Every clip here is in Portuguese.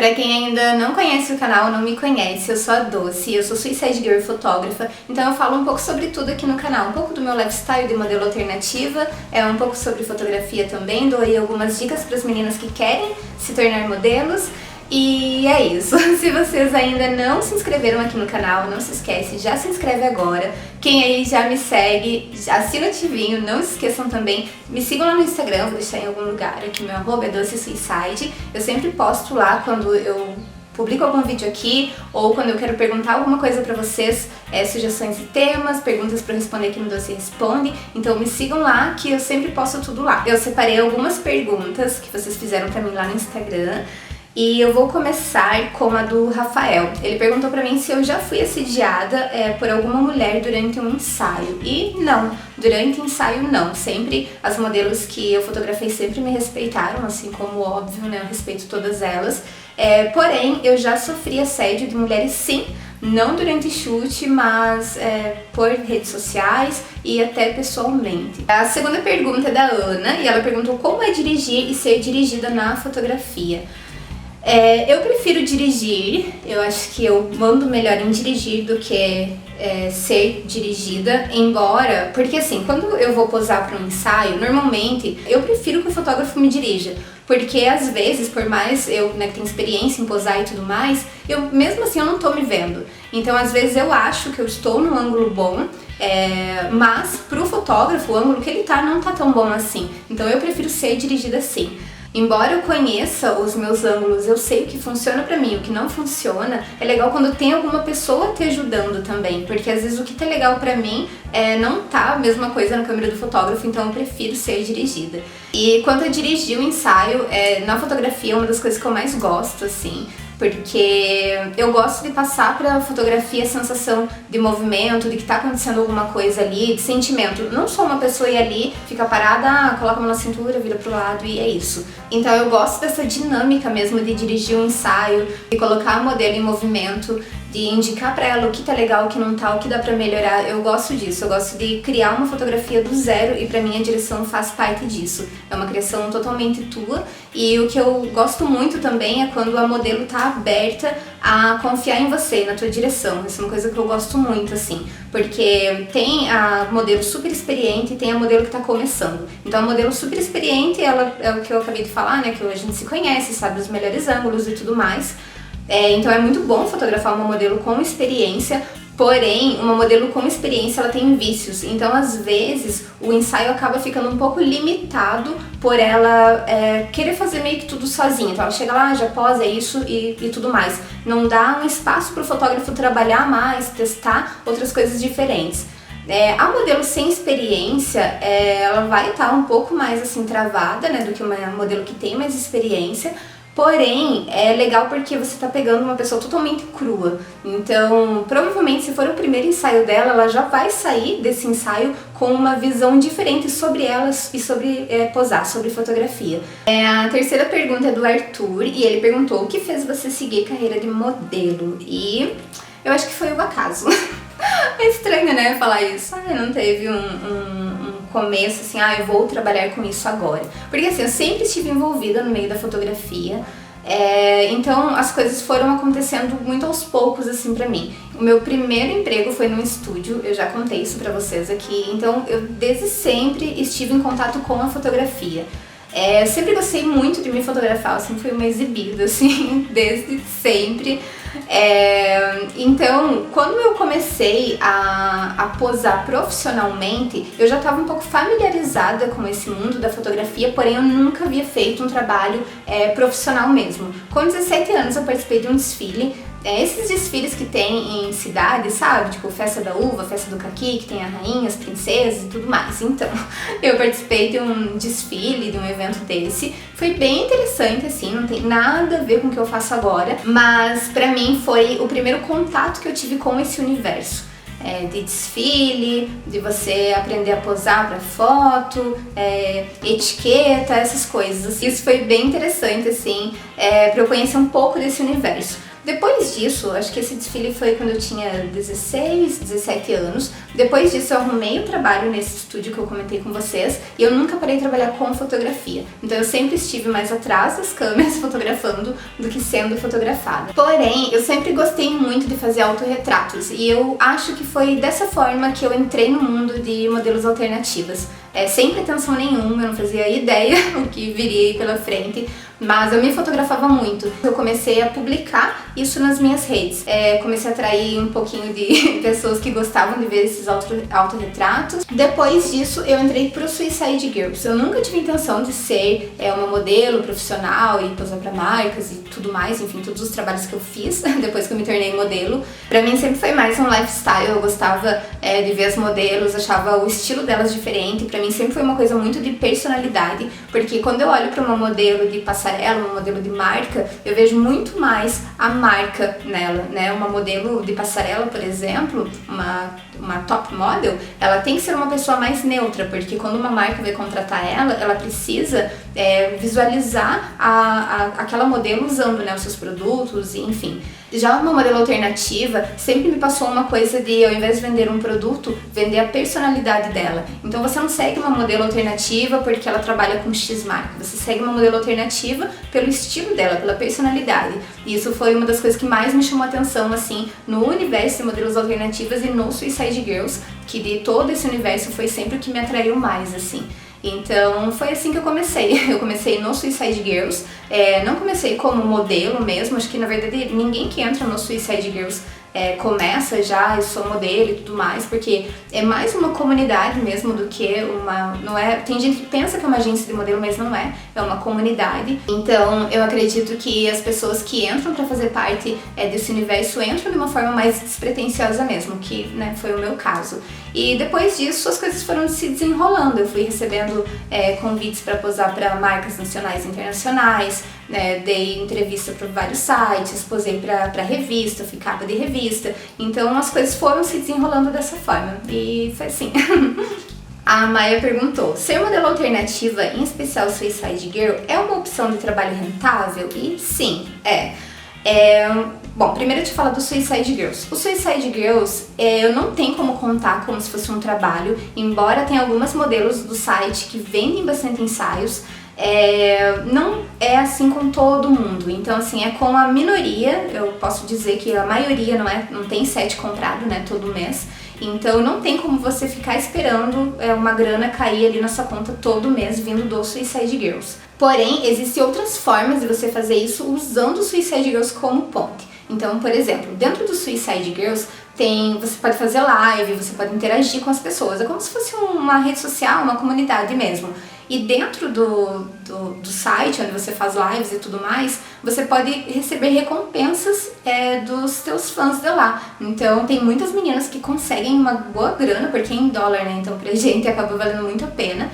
Pra quem ainda não conhece o canal, não me conhece, eu sou a Doce, eu sou Suicide Girl fotógrafa, então eu falo um pouco sobre tudo aqui no canal, um pouco do meu lifestyle de modelo alternativa, um pouco sobre fotografia também, dou aí algumas dicas para as meninas que querem se tornar modelos. E é isso, se vocês ainda não se inscreveram aqui no canal, não se esquece, já se inscreve agora. Quem aí já me segue, assina o tivinho, não se esqueçam também, me sigam lá no Instagram, vou deixar em algum lugar aqui, meu arroba é DoceSuicide. Eu sempre posto lá quando eu publico algum vídeo aqui ou quando eu quero perguntar alguma coisa pra vocês, sugestões de temas, perguntas pra eu responder aqui no Doce Responde. Então me sigam lá que eu sempre posto tudo lá. Eu separei algumas perguntas que vocês fizeram pra mim lá no Instagram. E eu vou começar com a do Rafael. Ele perguntou pra mim se eu já fui assediada por alguma mulher durante um ensaio. E não, durante ensaio não. Sempre as modelos que eu fotografei sempre me respeitaram, assim como óbvio, né? Eu respeito todas elas. Porém, eu já sofri assédio de mulheres sim, não durante chute, mas por redes sociais e até pessoalmente. A segunda pergunta é da Ana e ela perguntou como é dirigir e ser dirigida na fotografia. Eu prefiro dirigir, eu acho que eu mando melhor em dirigir do que ser dirigida, embora, porque assim, quando eu vou posar para um ensaio, normalmente eu prefiro que o fotógrafo me dirija, porque às vezes, por mais eu que tenho experiência em posar e tudo mais, mesmo assim eu não tô me vendo, então às vezes eu acho que eu estou num ângulo bom, mas pro fotógrafo o ângulo que ele tá não tá tão bom assim, então eu prefiro ser dirigida assim. Embora eu conheça os meus ângulos, eu sei o que funciona pra mim, o que não funciona, é legal quando tem alguma pessoa te ajudando também, porque às vezes o que tá legal pra mim não tá a mesma coisa na câmera do fotógrafo, então eu prefiro ser dirigida. E quanto a dirigir o ensaio, na fotografia é uma das coisas que eu mais gosto, assim, porque eu gosto de passar pra fotografia a sensação de movimento, de que tá acontecendo alguma coisa ali, de sentimento. Não só uma pessoa ir ali, fica parada, coloca a mão na cintura, vira pro lado e é isso. Então eu gosto dessa dinâmica mesmo de dirigir um ensaio, de colocar a modelo em movimento, de indicar pra ela o que tá legal, o que não tá, o que dá pra melhorar. Eu gosto disso, eu gosto de criar uma fotografia do zero e pra mim a direção faz parte disso. É uma criação totalmente tua e o que eu gosto muito também é quando a modelo tá aberta a confiar em você, na tua direção. Isso é uma coisa que eu gosto muito, assim, porque tem a modelo super experiente e tem a modelo que tá começando. Então a modelo super experiente, ela é o que eu acabei de falar, né, que a gente se conhece, sabe os melhores ângulos e tudo mais. Então é muito bom fotografar uma modelo com experiência, porém, uma modelo com experiência ela tem vícios, então às vezes o ensaio acaba ficando um pouco limitado por ela querer fazer meio que tudo sozinha. Então ela chega lá, já posa isso e tudo mais. Não dá um espaço para o fotógrafo trabalhar mais, testar outras coisas diferentes. A modelo sem experiência, ela vai estar um pouco mais assim travada, né, do que uma modelo que tem mais experiência. Porém, é legal porque você tá pegando uma pessoa totalmente crua. Então, provavelmente, se for o primeiro ensaio dela, ela já vai sair desse ensaio com uma visão diferente sobre elas e sobre posar, sobre fotografia. A terceira pergunta é do Arthur e ele perguntou o que fez você seguir carreira de modelo? E eu acho que foi o acaso. É estranho, né, falar isso. Não teve um começo assim, eu vou trabalhar com isso agora. Porque assim, eu sempre estive envolvida no meio da fotografia, então as coisas foram acontecendo muito aos poucos assim pra mim. O meu primeiro emprego foi num estúdio, eu já contei isso pra vocês aqui, então eu desde sempre estive em contato com a fotografia. Eu sempre gostei muito de me fotografar, eu sempre fui uma exibida, assim, desde sempre. Então, quando eu comecei a posar profissionalmente, eu já estava um pouco familiarizada com esse mundo da fotografia, porém eu nunca havia feito um trabalho profissional mesmo. Com 17 anos eu participei de um desfile, esses desfiles que tem em cidades, sabe? Tipo Festa da Uva, Festa do Caqui, que tem a rainha, as princesas e tudo mais. Então, eu participei de um desfile, de um evento desse. Foi bem interessante, assim, não tem nada a ver com o que eu faço agora, mas pra mim foi o primeiro contato que eu tive com esse universo. De desfile, de você aprender a posar pra foto, etiqueta, essas coisas. Isso foi bem interessante, assim, pra eu conhecer um pouco desse universo. Depois disso, acho que esse desfile foi quando eu tinha 16, 17 anos. Depois disso eu arrumei um trabalho nesse estúdio que eu comentei com vocês e eu nunca parei de trabalhar com fotografia. Então eu sempre estive mais atrás das câmeras fotografando do que sendo fotografada. Porém, eu sempre gostei muito de fazer autorretratos e eu acho que foi dessa forma que eu entrei no mundo de modelos alternativas. Sem pretensão nenhuma, eu não fazia ideia o que viria aí pela frente, mas eu me fotografava muito. Eu comecei a publicar isso nas minhas redes. Comecei a atrair um pouquinho de pessoas que gostavam de ver esses autorretratos. Depois disso, eu entrei pro Suicide Girls. Eu nunca tive intenção de ser uma modelo profissional e posar pra marcas e tudo mais, enfim, todos os trabalhos que eu fiz depois que eu me tornei modelo. Pra mim sempre foi mais um lifestyle, eu gostava de ver as modelos, achava o estilo delas diferente. Pra mim sempre foi uma coisa muito de personalidade, porque quando eu olho pra uma modelo de passarela, uma modelo de marca, eu vejo muito mais a marca nela, né? Uma modelo de passarela, por exemplo, uma top model, ela tem que ser uma pessoa mais neutra, porque quando uma marca vai contratar ela precisa visualizar aquela modelo usando, né, os seus produtos, enfim. Já uma modelo alternativa sempre me passou uma coisa de, ao invés de vender um produto, vender a personalidade dela. Então você não segue uma modelo alternativa porque ela trabalha com X marca, você segue uma modelo alternativa pelo estilo dela, pela personalidade. E isso foi uma das coisas que mais me chamou a atenção, assim, no universo de modelos alternativas e no Suicide Girls, que de todo esse universo foi sempre o que me atraiu mais, assim. Então foi assim que eu comecei. Eu comecei no Suicide Girls, não comecei como modelo mesmo, acho que na verdade ninguém que entra no Suicide Girls começa já, eu sou modelo e tudo mais, porque é mais uma comunidade mesmo do que não é, tem gente que pensa que é uma agência de modelo, mas não é uma comunidade. Então eu acredito que as pessoas que entram para fazer parte desse universo entram de uma forma mais despretensiosa mesmo, que, né, foi o meu caso. E depois disso as coisas foram se desenrolando, eu fui recebendo convites para posar para marcas nacionais e internacionais, dei entrevista para vários sites, posei para revista, fui capa de revista, então as coisas foram se desenrolando dessa forma e foi assim. A Maia perguntou, ser modelo alternativa, em especial Suicide Girl, é uma opção de trabalho rentável? E sim, Bom, primeiro eu te falo do Suicide Girls. O Suicide Girls, eu não tenho como contar como se fosse um trabalho, embora tenha algumas modelos do site que vendem bastante ensaios, não é assim com todo mundo. Então, assim, é com a minoria. Eu posso dizer que a maioria não tem set comprado, né, todo mês. Então não tem como você ficar esperando uma grana cair ali na sua conta todo mês vindo do Suicide Girls. Porém, existem outras formas de você fazer isso usando o Suicide Girls como ponte. Então, por exemplo, dentro do Suicide Girls você pode fazer live, você pode interagir com as pessoas, é como se fosse uma rede social, uma comunidade mesmo. E dentro do site, onde você faz lives e tudo mais, você pode receber recompensas dos teus fãs de lá. Então tem muitas meninas que conseguem uma boa grana, porque é em dólar, né? Então pra gente acaba valendo muito a pena.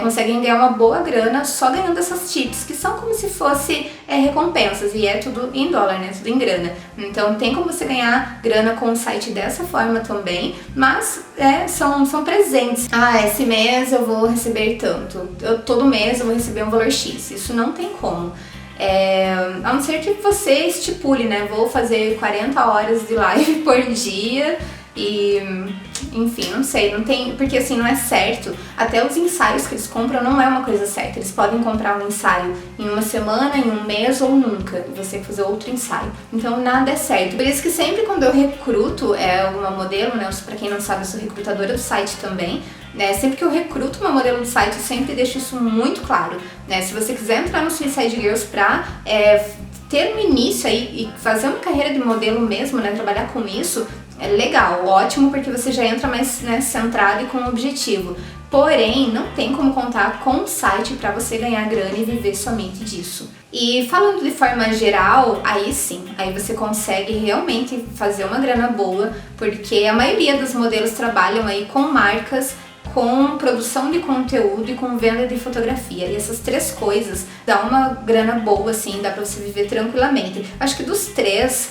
Conseguem ganhar uma boa grana só ganhando essas tips, que são como se fosse recompensas, e é tudo em dólar, né? Tudo em grana. Então tem como você ganhar grana com o site dessa forma também, mas são presentes. Esse mês eu vou receber tanto, todo mês eu vou receber um valor X, isso não tem como. A não ser que você estipule, né? Vou fazer 40 horas de live por dia e... Enfim, não sei, não tem, porque assim, não é certo. Até os ensaios que eles compram não é uma coisa certa. Eles podem comprar um ensaio em uma semana, em um mês ou nunca, e você fazer outro ensaio. Então nada é certo. Por isso que sempre quando eu recruto uma modelo, né, pra quem não sabe, eu sou recrutadora do site também, sempre que eu recruto uma modelo do site, eu sempre deixo isso muito claro, né? Se você quiser entrar no Suicide Girls pra ter um início aí e fazer uma carreira de modelo mesmo, né, trabalhar com isso, é legal, ótimo, porque você já entra mais, né, centrado e com um objetivo. Porém, não tem como contar com um site para você ganhar grana e viver somente disso. E falando de forma geral, aí sim, aí você consegue realmente fazer uma grana boa, porque a maioria dos modelos trabalham aí com marcas, com produção de conteúdo e com venda de fotografia. E essas três coisas dá uma grana boa, assim, dá pra você viver tranquilamente. Acho que dos três,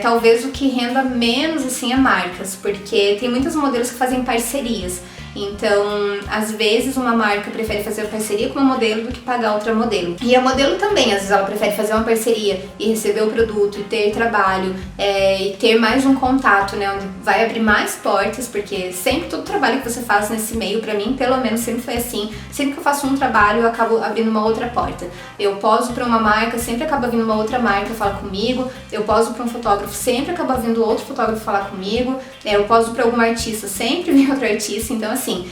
talvez o que renda menos, assim, é marcas, porque tem muitos modelos que fazem parcerias. Então, às vezes uma marca prefere fazer uma parceria com uma modelo do que pagar outra modelo. E a modelo também, às vezes ela prefere fazer uma parceria e receber o produto e ter trabalho e ter mais um contato, né, onde vai abrir mais portas, porque sempre todo trabalho que você faz nesse meio, pra mim, pelo menos sempre foi assim, sempre que eu faço um trabalho eu acabo abrindo uma outra porta. Eu poso pra uma marca, sempre acaba vindo uma outra marca falar comigo, eu poso pra um fotógrafo, sempre acaba vindo outro fotógrafo falar comigo, eu poso pra alguma artista, sempre vem outro artista, então assim,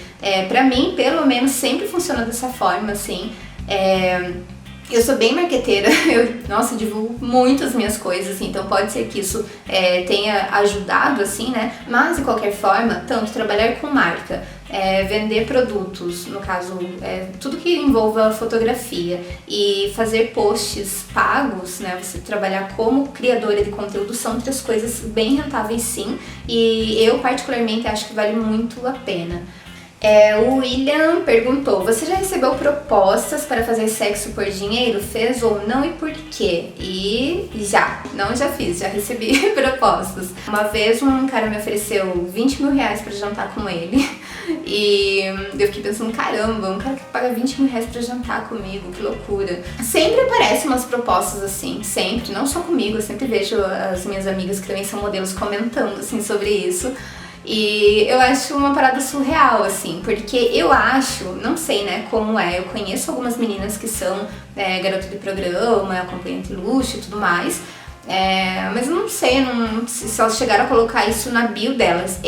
pra mim, pelo menos, sempre funciona dessa forma, assim. Eu sou bem marqueteira, eu divulgo muito as minhas coisas, então pode ser que isso tenha ajudado, assim, né? Mas, de qualquer forma, tanto trabalhar com marca, vender produtos, no caso, tudo que envolva fotografia e fazer posts pagos, né? Você trabalhar como criadora de conteúdo são outras coisas bem rentáveis, sim, e eu, particularmente, acho que vale muito a pena. O William perguntou, você já recebeu propostas para fazer sexo por dinheiro? Fez ou não e por quê? E já fiz, já recebi propostas. Uma vez um cara me ofereceu 20 mil reais para jantar com ele e eu fiquei pensando, caramba, um cara que paga 20 mil reais para jantar comigo, que loucura. Sempre aparecem umas propostas assim, sempre, não só comigo, eu sempre vejo as minhas amigas que também são modelos comentando assim sobre isso. E eu acho uma parada surreal, assim, porque eu acho, não sei, né, como eu conheço algumas meninas que são garota de programa, acompanhante luxo e tudo mais, mas eu não sei se elas chegaram a colocar isso na bio delas.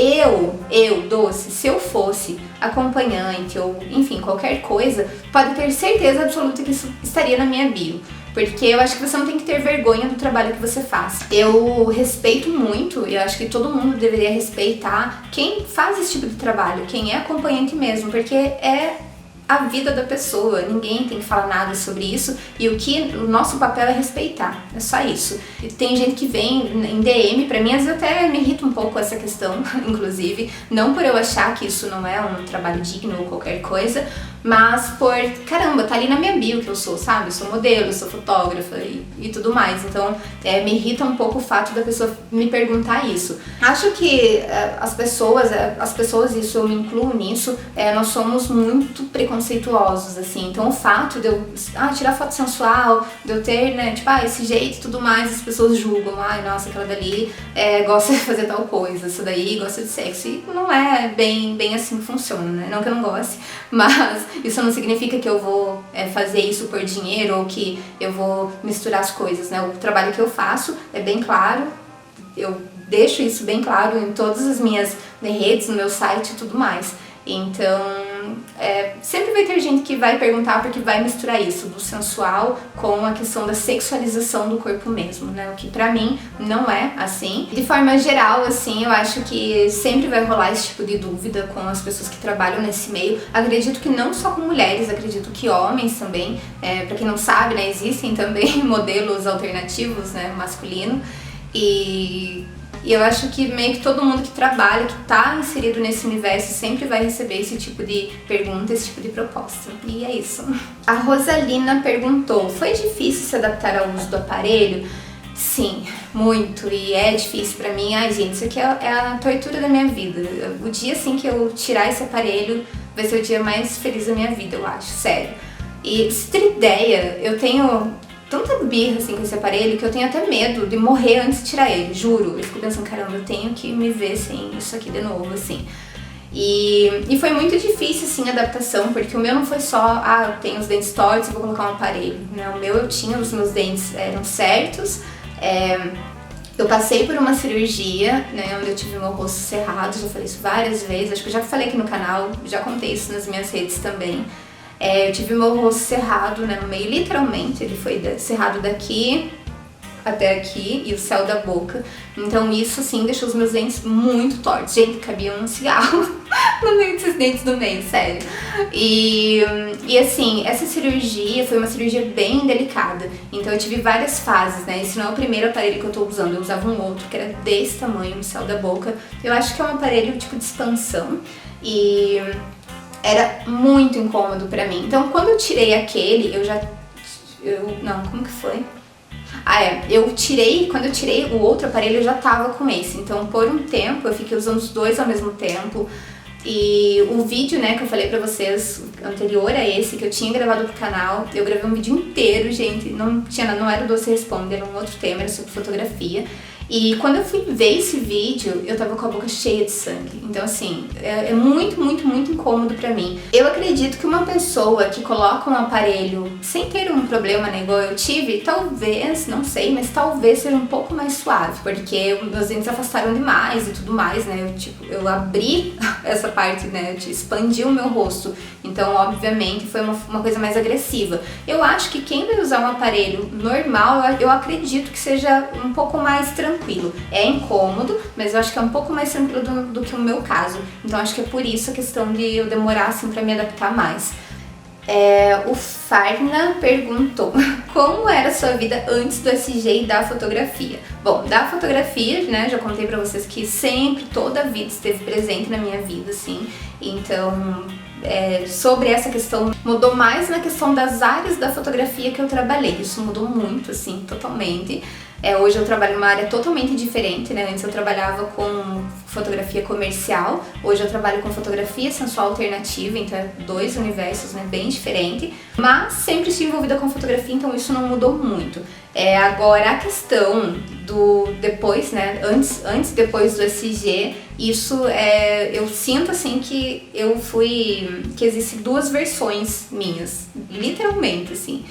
Doce, se eu fosse acompanhante ou, enfim, qualquer coisa, pode ter certeza absoluta que isso estaria na minha bio. Porque eu acho que você não tem que ter vergonha do trabalho que você faz. Eu respeito muito, e eu acho que todo mundo deveria respeitar quem faz esse tipo de trabalho, quem é acompanhante mesmo, porque é a vida da pessoa, ninguém tem que falar nada sobre isso, e o nosso papel é respeitar, é só isso. E tem gente que vem em DM, pra mim às vezes até me irrita um pouco essa questão, inclusive, não por eu achar que isso não é um trabalho digno ou qualquer coisa, mas por, caramba, tá ali na minha bio que eu sou, sabe? Eu sou modelo, eu sou fotógrafa e tudo mais, então me irrita um pouco o fato da pessoa me perguntar isso. Acho que as pessoas, isso eu me incluo nisso, nós somos muito preconceituosos, assim, então o fato de eu tirar foto sensual, de eu ter, né, tipo, esse jeito e tudo mais, as pessoas julgam, nossa, aquela dali gosta de fazer tal coisa, essa daí gosta de sexo, e não é bem assim que funciona, né, não que eu não goste, mas isso não significa que eu vou fazer isso por dinheiro ou que eu vou misturar as coisas, né, o trabalho que eu faço é bem claro, eu deixo isso bem claro em todas as minhas redes, no meu site e tudo mais, então sempre vai ter gente que vai perguntar porque vai misturar isso do sensual com a questão da sexualização do corpo mesmo, né? O que pra mim não é assim. De forma geral, assim, eu acho que sempre vai rolar esse tipo de dúvida com as pessoas que trabalham nesse meio. Acredito que não só com mulheres, acredito que homens também. Pra quem não sabe, né, existem também modelos alternativos, né, masculino. E eu acho que meio que todo mundo que trabalha, que tá inserido nesse universo, sempre vai receber esse tipo de pergunta, esse tipo de proposta. E é isso. A Rosalina perguntou, foi difícil se adaptar ao uso do aparelho? Sim, muito. E é difícil pra mim. Gente, isso aqui é a tortura da minha vida. O dia, assim, que eu tirar esse aparelho vai ser o dia mais feliz da minha vida, eu acho. Sério. E, se ter ideia, eu tenho tanta birra assim com esse aparelho que eu tenho até medo de morrer antes de tirar ele, juro. Eu fico pensando, caramba, eu tenho que me ver sem isso aqui de novo, assim. E foi muito difícil, assim, a adaptação, porque o meu não foi só, eu tenho os dentes tortos e vou colocar um aparelho, né? O meu eu tinha, os meus dentes eram certos, eu passei por uma cirurgia, né, onde eu tive meu rosto cerrado, já falei isso várias vezes, acho que eu já falei aqui no canal, já contei isso nas minhas redes também. Eu tive meu rosto cerrado, né, no meio, literalmente, ele foi cerrado daqui até aqui e o céu da boca. Então isso, assim, deixou os meus dentes muito tortos. Gente, cabia um cigarro no meio desses dentes do meio, sério. E assim, essa cirurgia foi uma cirurgia bem delicada. Então eu tive várias fases, né? Esse não é o primeiro aparelho que eu tô usando. Eu usava um outro que era desse tamanho, no céu da boca. Eu acho que é um aparelho tipo de expansão. E era muito incômodo pra mim. Então, quando eu tirei aquele, como que foi? Quando eu tirei o outro aparelho, eu já tava com esse. Então, por um tempo, eu fiquei usando os dois ao mesmo tempo. E o vídeo, né, que eu falei pra vocês, anterior a esse, que eu tinha gravado pro canal, eu gravei um vídeo inteiro, gente, não era o Doce Responde, era um outro tema, era sobre fotografia. E quando eu fui ver esse vídeo, eu tava com a boca cheia de sangue. Então, assim, é muito, muito, muito incômodo pra mim. Eu acredito que uma pessoa que coloca um aparelho sem ter um problema, né, igual eu tive, talvez, não sei, mas talvez seja um pouco mais suave, porque meus dentes afastaram demais e tudo mais, né? Eu abri essa parte, né, eu expandi o meu rosto. Então, obviamente, foi uma coisa mais agressiva. Eu acho que quem vai usar um aparelho normal, eu acredito que seja um pouco mais tranquilo. É incômodo, mas eu acho que é um pouco mais tranquilo do que o meu caso. Então acho que é por isso a questão de eu demorar assim pra me adaptar mais. O Farna perguntou como era a sua vida antes do SG e da fotografia. Bom, da fotografia, né, já contei pra vocês que sempre, toda a vida esteve presente na minha vida, assim. Então, sobre essa questão, mudou mais na questão das áreas da fotografia que eu trabalhei. Isso mudou muito, assim, totalmente. Hoje eu trabalho numa área totalmente diferente, né? Antes eu trabalhava com fotografia comercial, hoje eu trabalho com fotografia sensual alternativa, então é 2 universos, né, bem diferentes, mas sempre estive envolvida com fotografia, então isso não mudou muito. Agora a questão do depois, né, antes e depois do SG, isso eu sinto assim que que existem 2 versões minhas, literalmente, assim.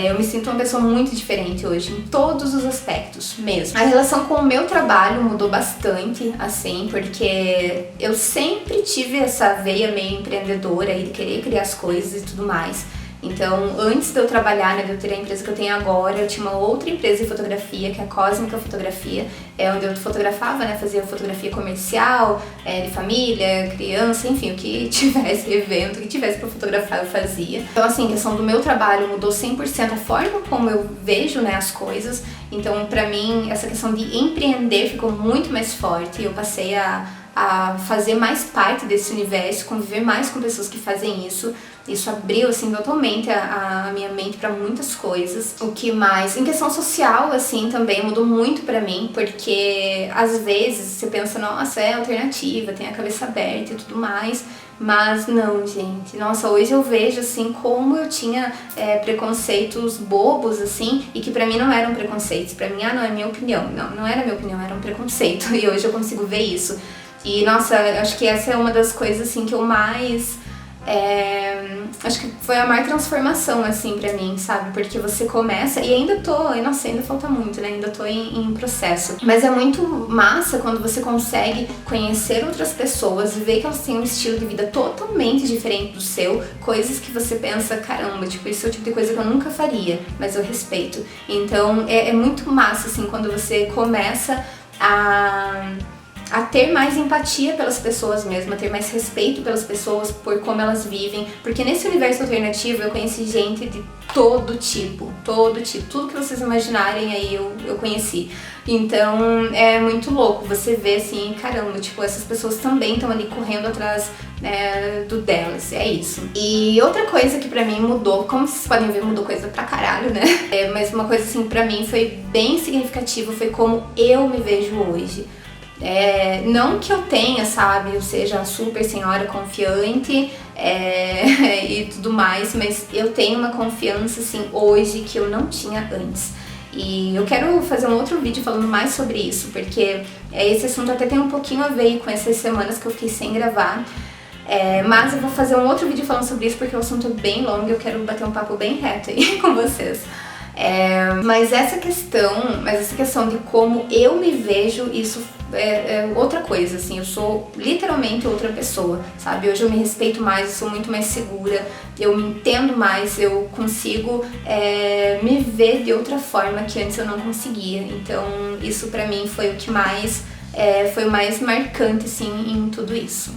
Eu me sinto uma pessoa muito diferente hoje, em todos os aspectos mesmo. A relação com o meu trabalho mudou bastante, assim, porque eu sempre tive essa veia meio empreendedora e de querer criar as coisas e tudo mais. Então, antes de eu trabalhar, né, de eu ter a empresa que eu tenho agora, eu tinha uma outra empresa de fotografia, que é a Cósmica Fotografia, onde eu fotografava, né, fazia fotografia comercial, de família, criança, enfim, o que tivesse, evento, o que tivesse pra fotografar eu fazia. Então, assim, a questão do meu trabalho mudou 100% a forma como eu vejo, né, as coisas. Então, pra mim, essa questão de empreender ficou muito mais forte e eu passei a fazer mais parte desse universo, conviver mais com pessoas que fazem isso. Isso abriu, assim, totalmente a minha mente para muitas coisas. O que mais? Em questão social, assim, também mudou muito pra mim, porque às vezes você pensa, nossa, é alternativa, tem a cabeça aberta e tudo mais, mas não, gente. Nossa, hoje eu vejo, assim, como eu tinha preconceitos bobos, assim, e que pra mim não eram preconceitos. Pra mim, não, é minha opinião. Não era minha opinião, era um preconceito, e hoje eu consigo ver isso. E, nossa, acho que essa é uma das coisas, assim, que eu mais... acho que foi a maior transformação, assim, pra mim, sabe? Porque você começa, e ainda falta muito, né? Ainda tô em processo. Mas é muito massa quando você consegue conhecer outras pessoas, ver que elas têm um estilo de vida totalmente diferente do seu, coisas que você pensa, caramba, tipo, isso é o tipo de coisa que eu nunca faria, mas eu respeito. Então, é muito massa, assim, quando você começa a ter mais empatia pelas pessoas mesmo, a ter mais respeito pelas pessoas por como elas vivem, porque nesse universo alternativo eu conheci gente de todo tipo, tudo que vocês imaginarem aí eu conheci. Então é muito louco você ver assim, caramba, tipo, essas pessoas também estão ali correndo atrás, né, do delas, é isso. E outra coisa que pra mim mudou, como vocês podem ver, mudou coisa pra caralho, né? Mas uma coisa assim, pra mim foi bem significativa, foi como eu me vejo hoje. Não que eu tenha, sabe, eu seja uma super senhora confiante e tudo mais, mas eu tenho uma confiança, assim, hoje que eu não tinha antes. E eu quero fazer um outro vídeo falando mais sobre isso, porque esse assunto até tem um pouquinho a ver com essas semanas que eu fiquei sem gravar. Mas eu vou fazer um outro vídeo falando sobre isso, porque o assunto é bem longo e eu quero bater um papo bem reto aí com vocês. Mas essa questão de como eu me vejo, isso é outra coisa, assim, eu sou literalmente outra pessoa, sabe? Hoje eu me respeito mais, eu sou muito mais segura, eu me entendo mais, eu consigo me ver de outra forma que antes eu não conseguia. Então isso pra mim foi o que mais, foi o mais marcante, assim, em tudo isso.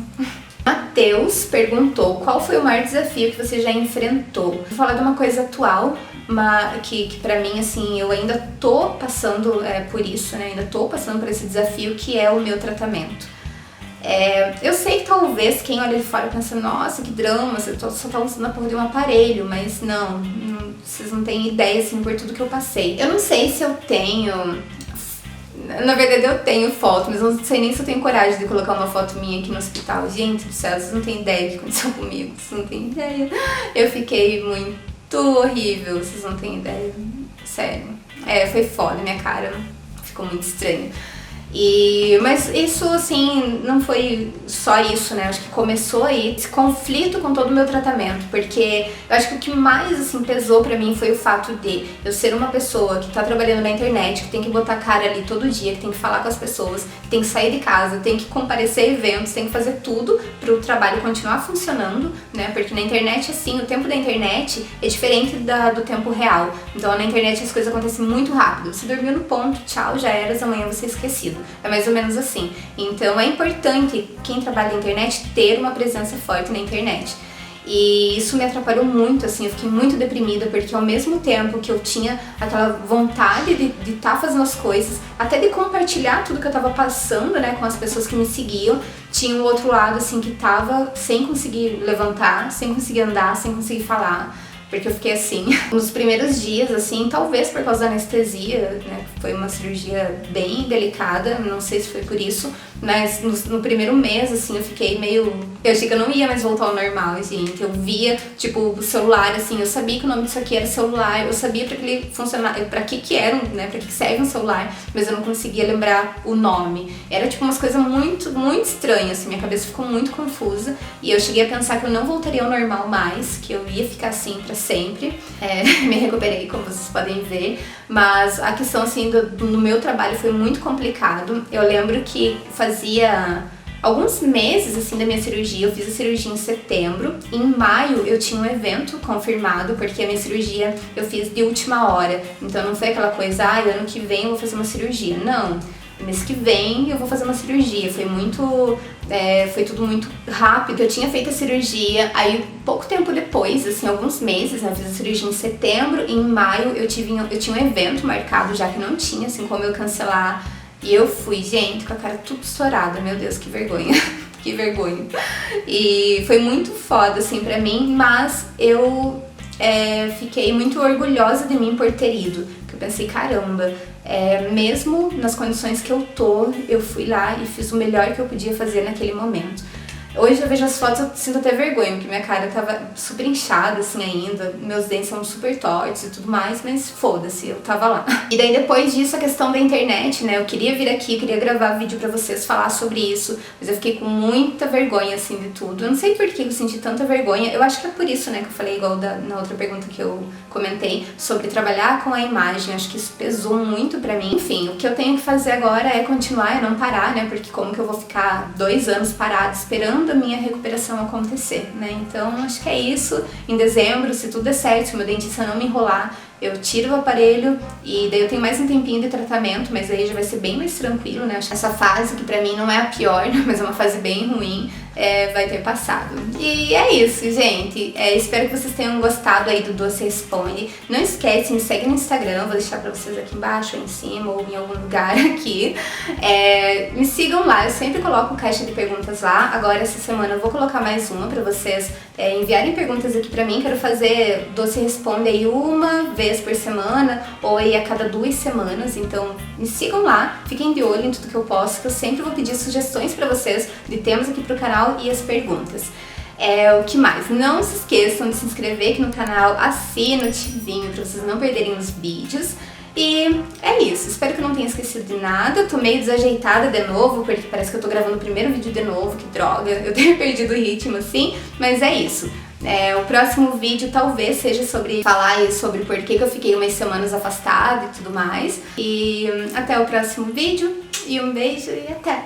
Matheus perguntou qual foi o maior desafio que você já enfrentou. Vou falar de uma coisa atual, que pra mim, assim, eu ainda tô passando por isso, né? Ainda tô passando por esse desafio, que é o meu tratamento. Eu sei que talvez quem olha de fora pensa, nossa, que drama, você só tá usando a porra de um aparelho, mas não, vocês não têm ideia, assim, por tudo que eu passei. Eu não sei se eu tenho... Na verdade eu tenho foto, mas eu não sei nem se eu tenho coragem de colocar uma foto minha aqui no hospital. Gente do céu, vocês não têm ideia do que aconteceu comigo, vocês não têm ideia. Eu fiquei muito horrível, vocês não têm ideia. Sério. Foi foda, minha cara ficou muito estranha. Mas isso, assim, não foi só isso, né? Acho que começou aí esse conflito com todo o meu tratamento, porque eu acho que o que mais, assim, pesou pra mim foi o fato de eu ser uma pessoa que tá trabalhando na internet, que tem que botar a cara ali todo dia, que tem que falar com as pessoas, que tem que sair de casa, tem que comparecer a eventos, tem que fazer tudo pro trabalho continuar funcionando, né? Porque na internet, assim, o tempo da internet é diferente do tempo real. Então, na internet as coisas acontecem muito rápido. Você dormiu no ponto, tchau, já era, amanhã você é esquecido. É mais ou menos assim. Então é importante quem trabalha na internet ter uma presença forte na internet. E isso me atrapalhou muito, assim, eu fiquei muito deprimida, porque ao mesmo tempo que eu tinha aquela vontade de estar fazendo as coisas, até de compartilhar tudo que eu tava passando, né, com as pessoas que me seguiam, tinha um outro lado, assim, que tava sem conseguir levantar, sem conseguir andar, sem conseguir falar. Porque eu fiquei assim, nos primeiros dias, assim, talvez por causa da anestesia, né, foi uma cirurgia bem delicada, não sei se foi por isso, mas no primeiro mês, assim, eu fiquei meio... Eu achei que eu não ia mais voltar ao normal, gente. Eu via, tipo, o celular, assim, eu sabia que o nome disso aqui era celular, eu sabia pra que ele funcionava, pra que era, né, pra que serve um celular, mas eu não conseguia lembrar o nome. Era, tipo, umas coisas muito, muito estranhas, assim, minha cabeça ficou muito confusa, e eu cheguei a pensar que eu não voltaria ao normal mais, que eu ia ficar assim pra sempre. Me recuperei, como vocês podem ver, mas a questão, assim, do meu trabalho foi muito complicado. Eu lembro que fazia alguns meses, assim, da minha cirurgia. Eu fiz a cirurgia em setembro. Em maio eu tinha um evento confirmado, porque a minha cirurgia eu fiz de última hora. Então não foi aquela coisa, ano que vem eu vou fazer uma cirurgia. Não. Mês que vem eu vou fazer uma cirurgia. Foi tudo muito rápido. Eu tinha feito a cirurgia, aí pouco tempo depois, assim, alguns meses, né, eu fiz a cirurgia em setembro, e em maio eu tinha um evento marcado, já que não tinha, assim, como eu cancelar. E eu fui, gente, com a cara tudo estourada. Meu Deus, que vergonha. Que vergonha. E foi muito foda, assim, pra mim, mas eu fiquei muito orgulhosa de mim por ter ido. Porque eu pensei, caramba, mesmo nas condições que eu tô, eu fui lá e fiz o melhor que eu podia fazer naquele momento. Hoje eu vejo as fotos, eu sinto até vergonha, porque minha cara tava super inchada, assim, ainda. Meus dentes são super tortos e tudo mais, mas foda-se, eu tava lá. E daí depois disso, a questão da internet, né? Eu queria vir aqui, eu queria gravar vídeo pra vocês, falar sobre isso, mas eu fiquei com muita vergonha, assim, de tudo. Eu não sei por que eu senti tanta vergonha. Eu acho que é por isso, né, que eu falei igual na outra pergunta que eu comentei, sobre trabalhar com a imagem. Acho que isso pesou muito pra mim. Enfim, o que eu tenho que fazer agora é continuar e não parar, né? Porque como que eu vou ficar 2 anos parada esperando a minha recuperação acontecer, né? Então acho que é isso. Em dezembro, se tudo der certo, se o meu dentista não me enrolar, eu tiro o aparelho e daí eu tenho mais um tempinho de tratamento, mas aí já vai ser bem mais tranquilo, né? Essa fase, que pra mim não é a pior, mas é uma fase bem ruim, vai ter passado. E é isso, gente. Espero que vocês tenham gostado aí do Doce Responde. Não esquece, me segue no Instagram, vou deixar pra vocês aqui embaixo, ou em cima, ou em algum lugar aqui. Me sigam lá, eu sempre coloco caixa de perguntas lá. Agora, essa semana, eu vou colocar mais uma pra vocês enviarem perguntas aqui pra mim. Quero fazer Doce Responde aí uma vez por semana, ou aí a cada 2 semanas. Então me sigam lá, fiquem de olho em tudo que eu posto, que eu sempre vou pedir sugestões pra vocês de temas aqui pro canal e as perguntas. O que mais? Não se esqueçam de se inscrever aqui no canal, assina o sininho pra vocês não perderem os vídeos. E é isso, espero que eu não tenha esquecido de nada. Tô meio desajeitada de novo, porque parece que eu tô gravando o primeiro vídeo de novo, que droga, eu tenho perdido o ritmo assim, mas é isso. O próximo vídeo talvez seja sobre falar sobre por que eu fiquei umas semanas afastada e tudo mais. E até o próximo vídeo, e um beijo e até!